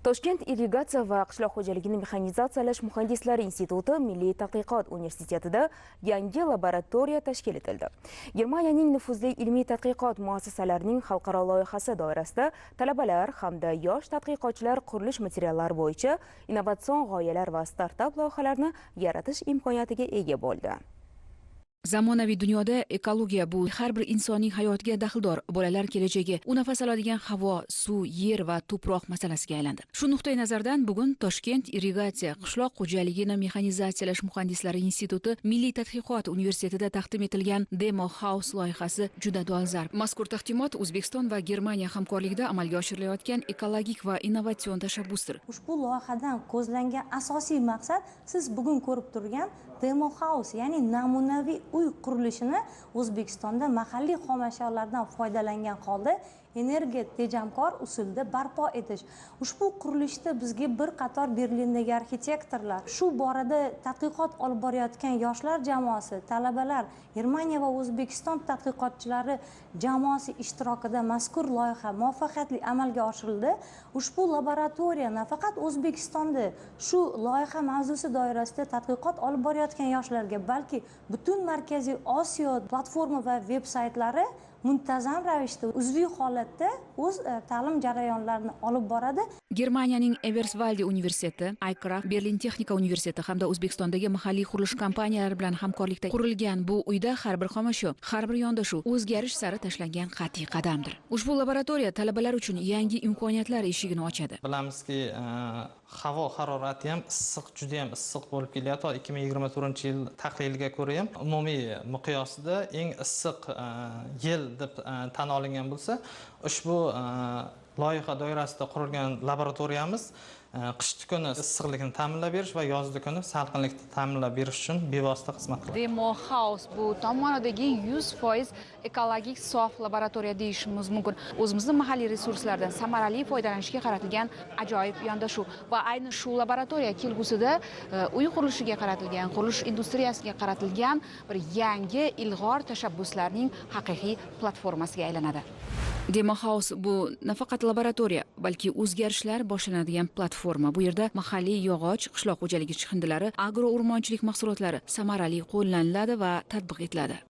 Toshkent irrigatsiya va qishloq xo'jaligini mexanizatsiyalash muhandislari instituti Milliy tadqiqot universitetida yangi laboratoriya tashkil etildi. Germaniyaning nufuzli ilmiy tadqiqot muassasalarining xalqaro loyihasi doirasida talabalar hamda yosh tadqiqotchilar qurilish materiallari bo'yicha innovatsion g'oyalar va startap loyihalarini yaratish imkoniyatiga ega bo'ldi. Zamonaviy dunyoda ekologiya bu har bir insonning hayotiga daxldor, bolalar kelajagi, u nafas oladigan havo, suv, yer va tuproq masalasiga aylandi. Shu nuqtai nazardan bugun Toshkent irrigatsiya qishloq xo'jaligini mexanizatsiyalash muhandislari instituti Milliy tadqiqot universitetida taqdim etilgan Demo House loyihasi juda dolzarb. Mazkur taqdimot O'zbekiston va Germaniya hamkorligida amalga oshirilayotgan ekologik va innovatsion tashabbusdir. Ushbu loyihadan ko'zlangan asosiy maqsad siz bugun ko'rib turgan Demo House, ya'ni namunaviy uy qurilishini O'zbekistonda mahalliy xom ashyolardan foydalangan holda energiya tejamkor usulda barpo etish. Ushbu qurilishda bizga bir qator Berlindagi arxitektorlar, shu borada tadqiqot olib borayotgan yoshlar jamoasi, talabalar, Germaniya va O'zbekiston tadqiqotchilari jamoasi ishtirokida mazkur loyiha muvaffaqiyatli amalga oshirildi. Ushbu laboratoriya nafaqat O'zbekistonda shu loyiha mavzusi doirasida tadqiqot olib borayotgan yoshlarga, balki butun Markaziy Osiyo platforma va veb-saytlari muntazam ravishda uzviy holatda o'z ta'lim jarayonlarini olib boradi. Germaniyaning Eberswalde universiteti, iCraft, Berlin texnika universiteti hamda O'zbekistondagi mahalliy qurilish kompaniyalari bilan hamkorlikda qurilgan bu uyda har bir xomashyo, har bir yondashuv o'zgarish sari tashlangan qat'iy qadamdir. Ushbu laboratoriya talabalar uchun yangi imkoniyatlar eshigini ochadi. Bilamizki, havo harorati ham issiq, juda ham issiq bo'lib kelyapti. 2024-yil tahliliga ko'ra ham umumiy miqyosida eng issiq yil deb tan olingan bo'lsa, ushbu loyiha doirasida qurilgan laboratoriyamiz qishki kuni issiqlikni ta'minlab berish va yozgi kuni salqinlikni ta'minlab berish uchun bevosita xizmat qiladi. Demo House bu tomonidagi 100% ekologik sof laboratoriya deyishimiz mumkin. O'zimizning mahalliy resurslardan samarali foydalanishga qaratilgan ajoyib yondashuv va ayni shu laboratoriya kelgusida uy qurilishiga qaratilgan, qurilish industriyasiga qaratilgan bir yangi ilg'or tashabbuslarning haqiqiy platformasiga aylanadi. Demo House bu nafaqat laboratoriya, balki o'zgarishlar boshlanadigan platforma. Bu yerda mahalliy yog'och, qishloq xo'jaligi chiqindilari, agro-o'rmonchilik mahsulotlari samarali qo'llaniladi va tatbiq etiladi.